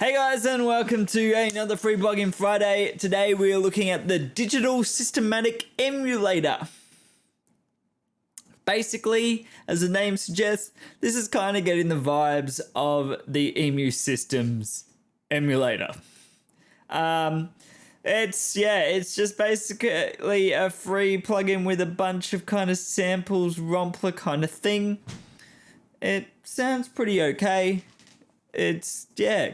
Hey guys, and welcome to another free plugin Friday. Today we are looking at the Digital Systematic Emulator. Basically, as the name suggests, this is kind of getting the vibes of the EMU Systems emulator. It's just basically a free plugin with a bunch of kind of samples, rompler kind of thing. It sounds pretty okay. It's,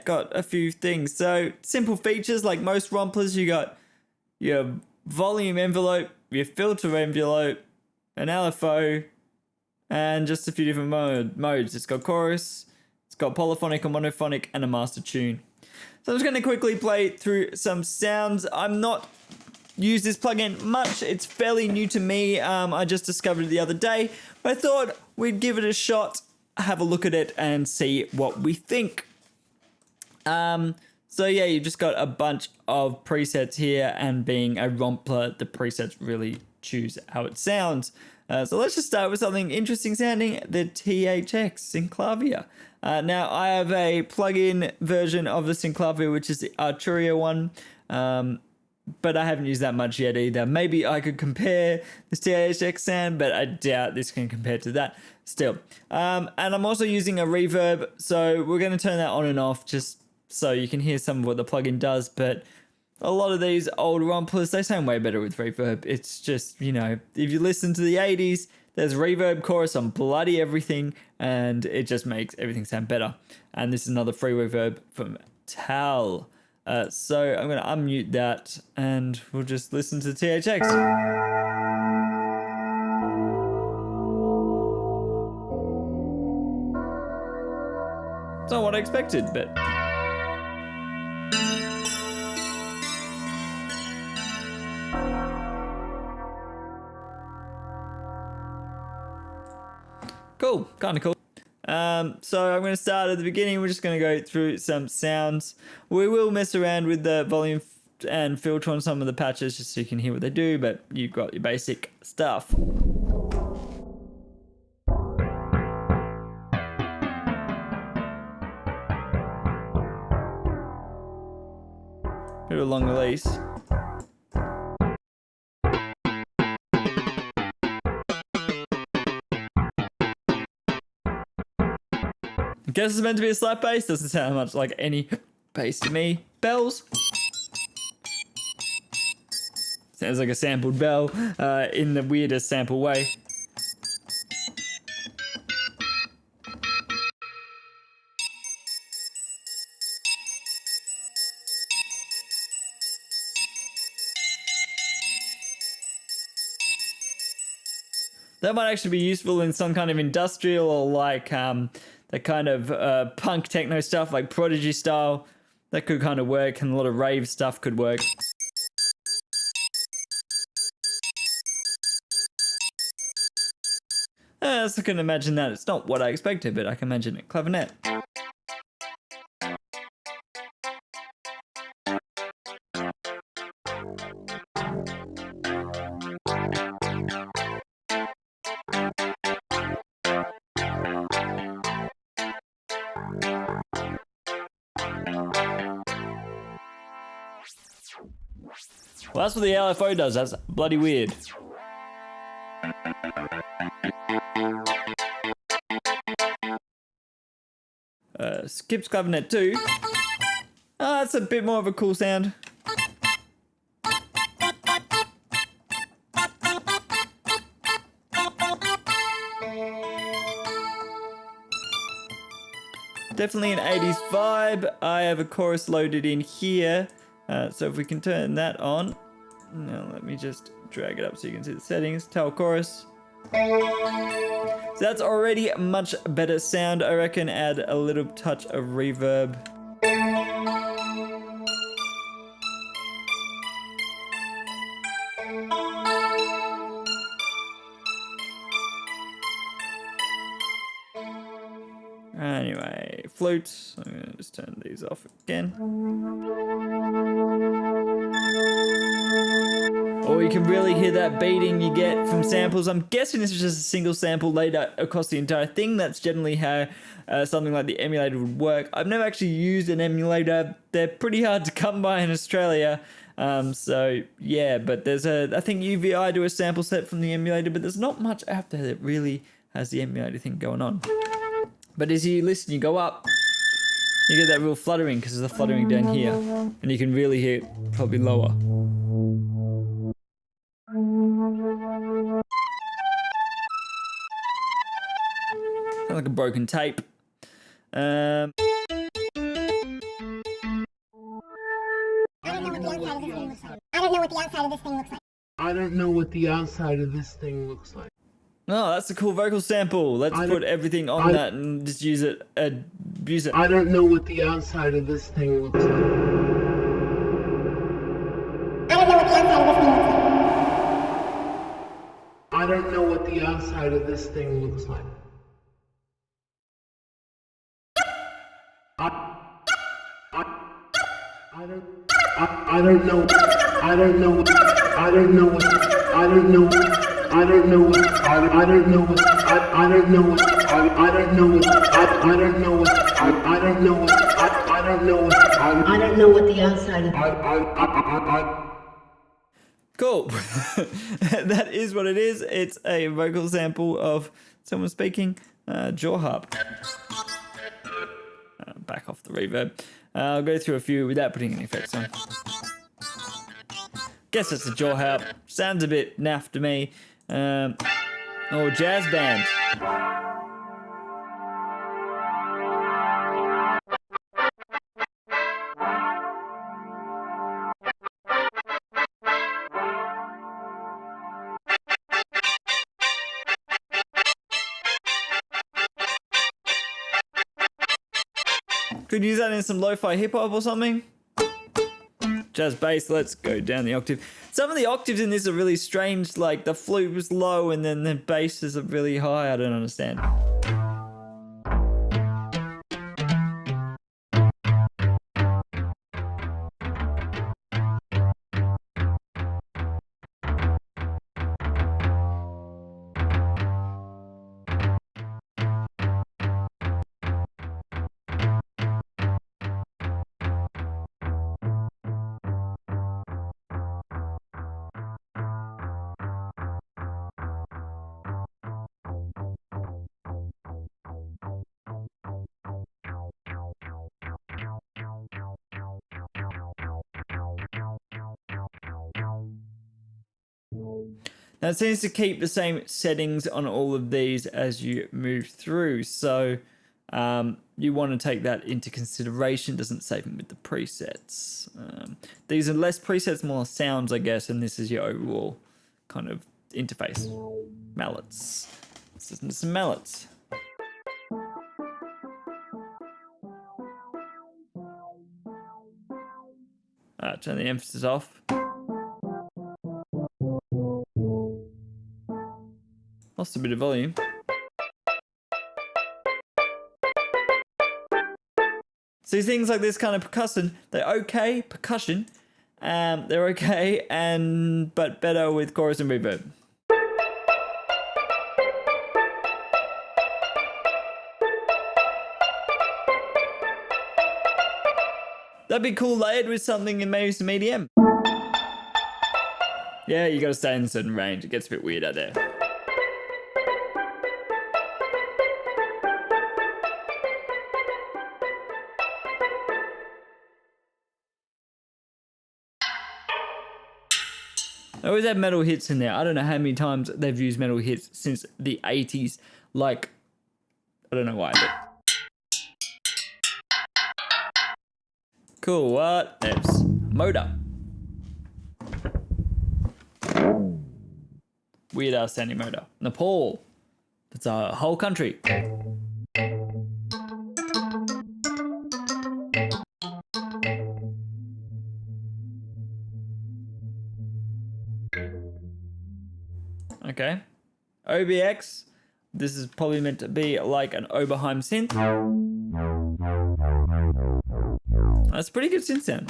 got a few things. So, simple features like most romplers, you got your volume envelope, your filter envelope, an LFO, and just a few different modes. It's got chorus, it's got polyphonic and monophonic, and a master tune. So I'm just going to quickly play through some sounds. I'm not used this plugin much. It's fairly new to me. I just discovered it the other day, but I thought we'd give it a shot, have a look at it, and see what we think. So yeah, you've just got a bunch of presets here, and being a rompler, the presets really choose how it sounds. So let's just start with something interesting sounding, the THX Synclavia. Now I have a plugin version of the Synclavia, which is the Arturia one, but I haven't used that much yet either. Maybe I could compare this THX sound, but I doubt this can compare to that still. And I'm also using a reverb, so we're going to turn that on and off just so you can hear some of what the plugin does, but a lot of these old romplers, they sound way better with reverb. It's just, if you listen to the 80s, there's reverb chorus on bloody everything, and it just makes everything sound better. And this is another free reverb from Tal. So I'm going to unmute that, and we'll just listen to the THX. It's not what I expected, but... Cool, kind of cool. So I'm going to start at the beginning. We're just going to go through some sounds. We will mess around with the volume and filter on some of the patches just so you can hear what they do, but you've got your basic stuff. Bit of a long release. I guess it's meant to be a slap bass. Doesn't sound much like any bass to me. Bells. Sounds like a sampled bell in the weirdest sample way. That might actually be useful in some kind of industrial or like that kind of punk techno stuff, like Prodigy style. That could kind of work, and a lot of rave stuff could work. So I can imagine that. It's not what I expected, but I can imagine it. Clavinet. Well, that's what the LFO does. That's bloody weird. Skips clavinet too. That's a bit more of a cool sound. Definitely an 80s vibe. I have a chorus loaded in here. So if we can turn that on. Now let me just drag it up so you can see the settings. Tell chorus. So that's already a much better sound. I reckon add a little touch of reverb. Anyway, flutes. I'm going to just turn these off again. Or you can really hear that beating you get from samples. I'm guessing this is just a single sample laid out across the entire thing. That's generally how something like the emulator would work. I've never actually used an emulator. They're pretty hard to come by in Australia. So yeah, but there's I think UVI do a sample set from the emulator, but there's not much out there that really has the emulator thing going on. But as you listen, you go up, you get that real fluttering because there's a fluttering down here, and you can really hear it probably lower. Kind of like a broken tape. I don't know what the outside of this thing looks like. I don't know what the outside of this thing looks like. Oh, that's a cool vocal sample. Let's put everything on that and just use it. Abuse it. I don't know what the outside of this thing looks like. I don't know what the outside of this thing looks like. I don't know. I don't know. I don't know what. I don't know. I don't know what. I don't know what. I don't know what. I don't know what. I don't know what. I don't know what. I don't know what. I don't know what the outside of. Cool. That is what it is. It's a vocal sample of someone speaking. Jaw harp. Back off the reverb. I'll go through a few without putting any effects on. Guess it's a jaw harp. Sounds a bit naff to me. Or jazz band. Could use that in some lo-fi hip-hop or something. Jazz bass, let's go down the octave. Some of the octaves in this are really strange, like the flute was low and then the basses are really high. I don't understand. Now it seems to keep the same settings on all of these as you move through, so you want to take that into consideration. Doesn't save them with the presets. These are less presets, more sounds, I guess, and this is your overall kind of interface. Mallets. Let's listen to some mallets. Turn the emphasis off. Lost a bit of volume. See, things like this kind of percussion, they're okay, they're okay, but better with chorus and reverb. That'd be cool layered with something and maybe some EDM. Yeah, you gotta stay in a certain range. It gets a bit weird out there. I always have metal hits in there. I don't know how many times they've used metal hits since the 80s. Like, I don't know why, but... Cool, what else? Motor. Weird ass sounding motor. Nepal. That's a whole country. Okay. OBX. This is probably meant to be like an Oberheim synth. That's a pretty good synth sound.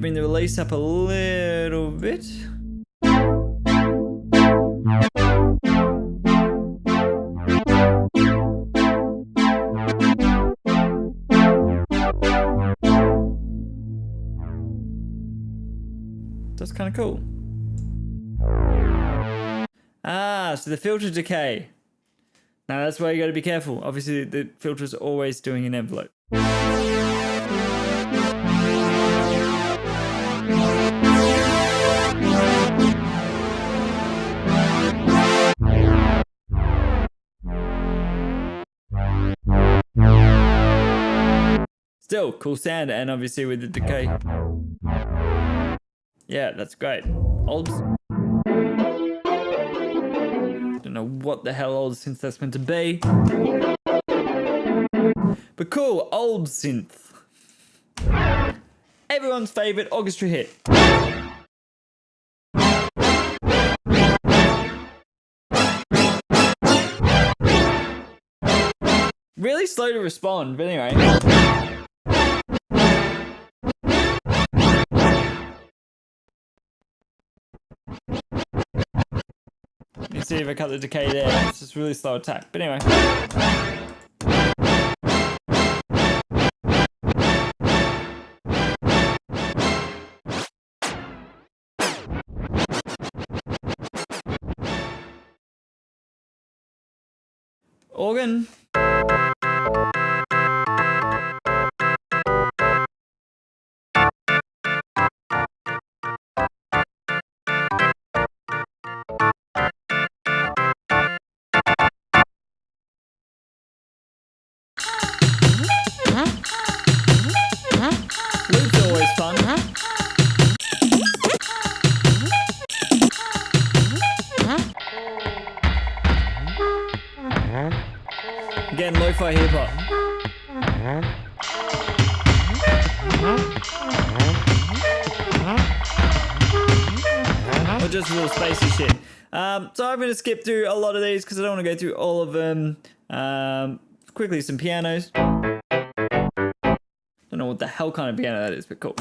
bring the release up a little bit. That's kind of cool. Ah, so the filter decay. Now that's where you got to be careful. Obviously, the filter's always doing an envelope. Still, cool sound, and obviously with the decay. Yeah, that's great. Olds. Don't know what the hell old synth that's meant to be. But cool, old synth. Everyone's favourite orchestra hit. Really slow to respond, but anyway. You see if I cut the decay there, it's just really slow attack. But anyway. Organ. Loop's always fun. Again, lo-fi hip-hop. Or just real spacey shit. So I'm going to skip through a lot of these because I don't want to go through all of them. Quickly, some pianos. Don't know what the hell kind of piano that is, but cool.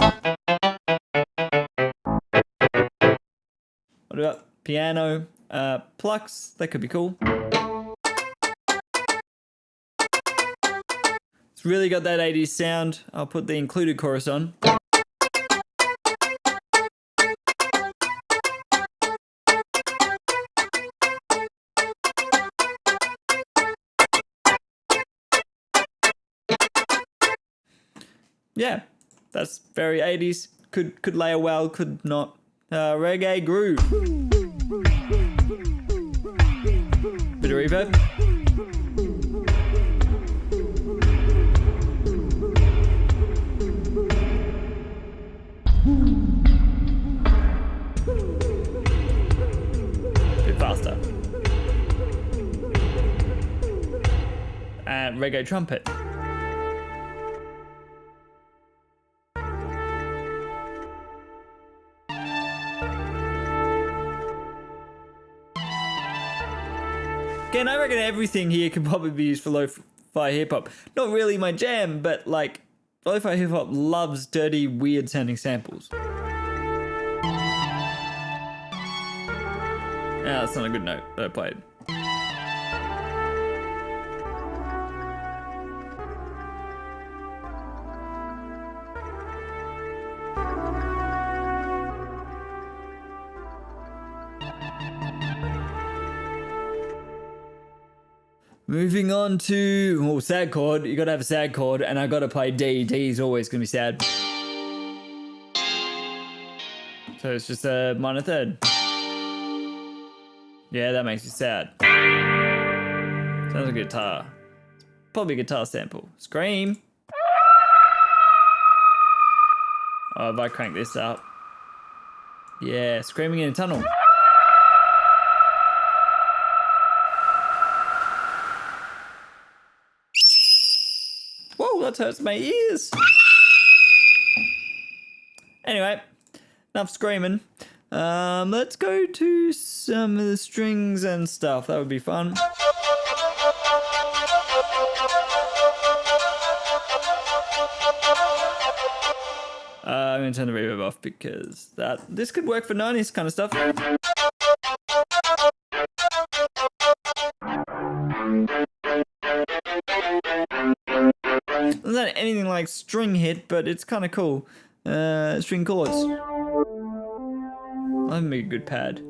What about piano? Plucks, that could be cool. It's really got that 80s sound. I'll put the included chorus on. Yeah, that's very 80s. Could layer well, could not. Reggae groove. Bit of reverb. Bit faster. And reggae trumpet. Again, I reckon everything here could probably be used for lo-fi hip-hop. Not really my jam, but like, lo-fi hip-hop loves dirty, weird-sounding samples. Ah, that's not a good note that I played. Moving on to sad chord. You gotta have a sad chord, and I gotta play D. D is always gonna be sad. So it's just a minor third. Yeah, that makes you sad. Sounds like a guitar. Probably a guitar sample. Scream. Oh, if I crank this up. Yeah, screaming in a tunnel. Whoa, that hurts my ears. Anyway, enough screaming. Let's go to some of the strings and stuff. That would be fun. I'm going to turn the reverb off because this could work for 90s kind of stuff. It's not anything like string hit, but it's kind of cool. String chords. That'd make a good pad.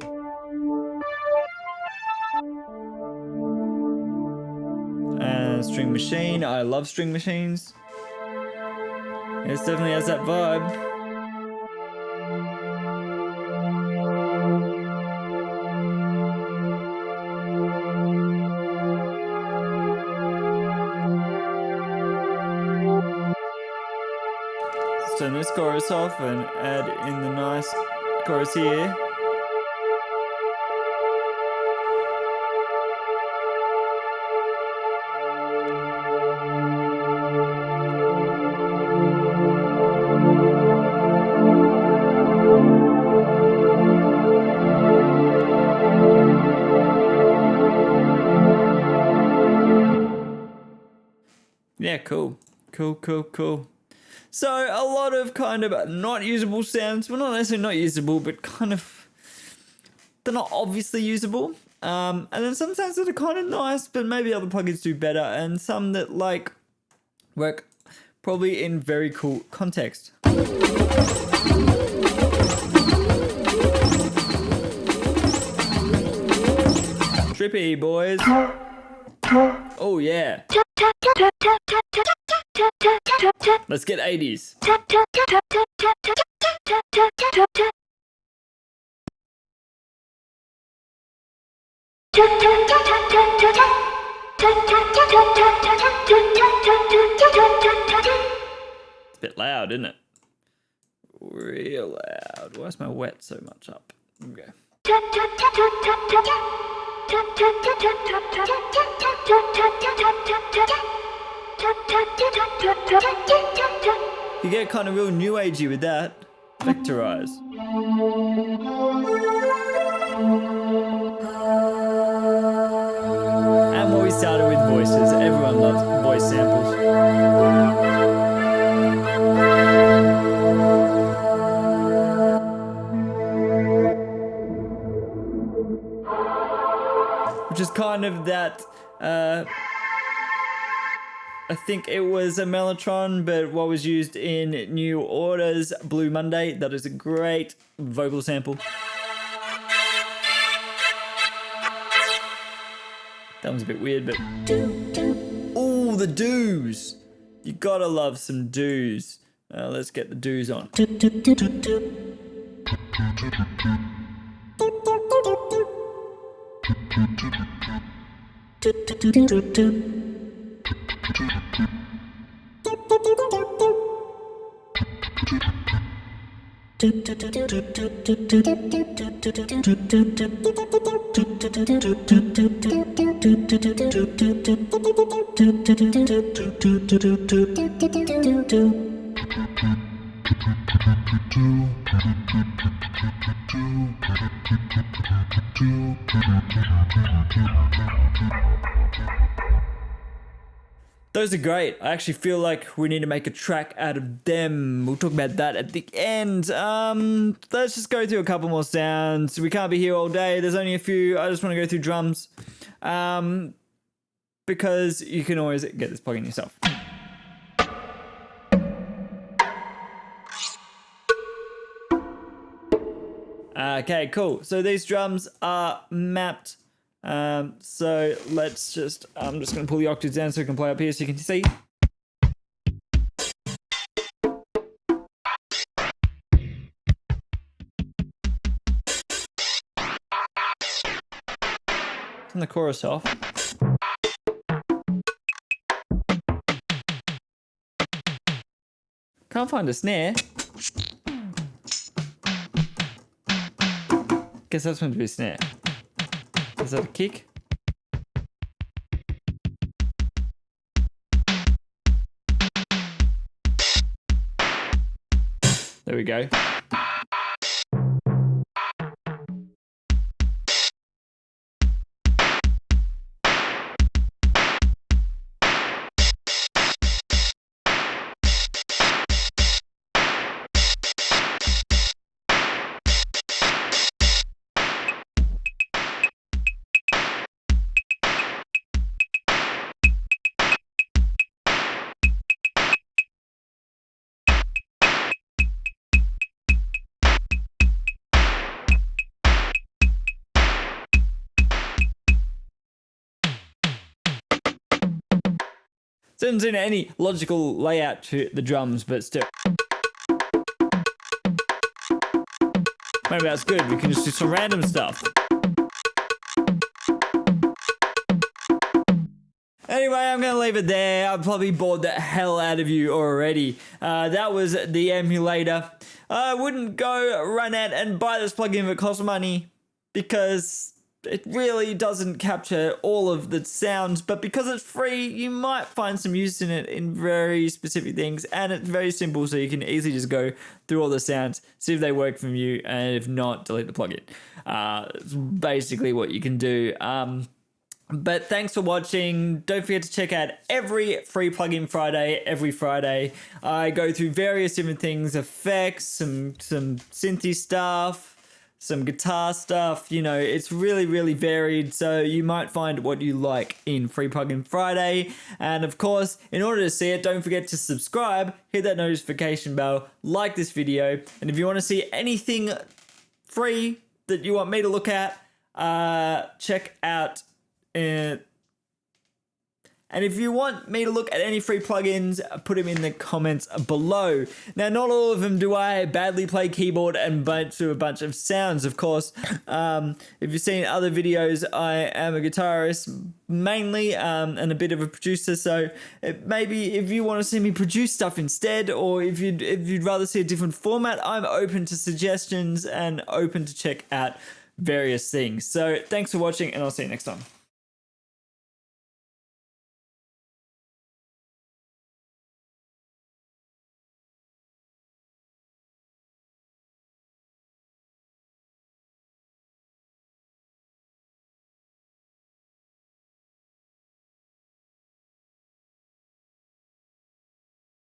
String machine. I love string machines. It definitely has that vibe. Let's turn this chorus off and add in the nice chorus here. Yeah, cool. Cool. So a lot of kind of not usable sounds. Well, not necessarily not usable, but kind of, they're not obviously usable. And then some sounds that are kind of nice, but maybe other plugins do better. And some that like work probably in very cool context. Trippy, boys. Oh, yeah. Let's get 80s. It's a bit loud, isn't it? Real loud. Why is my wet so much up? Okay. You get kind of real new agey with that. Vectorize. And what we started with voices. Everyone loves voice samples. Which is kind of that, I think it was a Mellotron, but what was used in New Order's Blue Monday. That is a great vocal sample. That one's a bit weird, but... Ooh, the doos! You gotta love some doos. Let's get the doos on. Those are great. I actually feel like we need to make a track out of them. We'll talk about that at the end. Let's just go through a couple more sounds. We can't be here all day. There's only a few. I just want to go through drums. Because you can always get this plugin yourself. Okay, cool. So these drums are mapped. So let's just, I'm just going to pull the octaves down so we can play up here so you can see. Turn the chorus off. Can't find a snare. Guess that's meant to be a snare. Is that a kick? There we go. Doesn't seem any logical layout to the drums, but still. Maybe that's good. We can just do some random stuff. Anyway, I'm going to leave it there. I've probably bored the hell out of you already. That was the Emulator. I wouldn't go run out and buy this plugin if it costs money, because it really doesn't capture all of the sounds, but because it's free, you might find some use in it in very specific things, and it's very simple, so you can easily just go through all the sounds, see if they work for you, and if not, delete the plugin. It's basically what you can do. But thanks for watching. Don't forget to check out every free plugin Friday, every Friday. I go through various different things, effects, some synthy stuff, some guitar stuff. You know, it's really, really varied. So you might find what you like in Free Plugin Friday. And of course, in order to see it, don't forget to subscribe, hit that notification bell, like this video. And if you want to see anything free that you want me to look at, check out and if you want me to look at any free plugins, put them in the comments below. Now, not all of them do I badly play keyboard and do a bunch of sounds, of course. If you've seen other videos, I am a guitarist mainly, and a bit of a producer. So maybe if you want to see me produce stuff instead, or if you'd rather see a different format, I'm open to suggestions and open to check out various things. So thanks for watching, and I'll see you next time.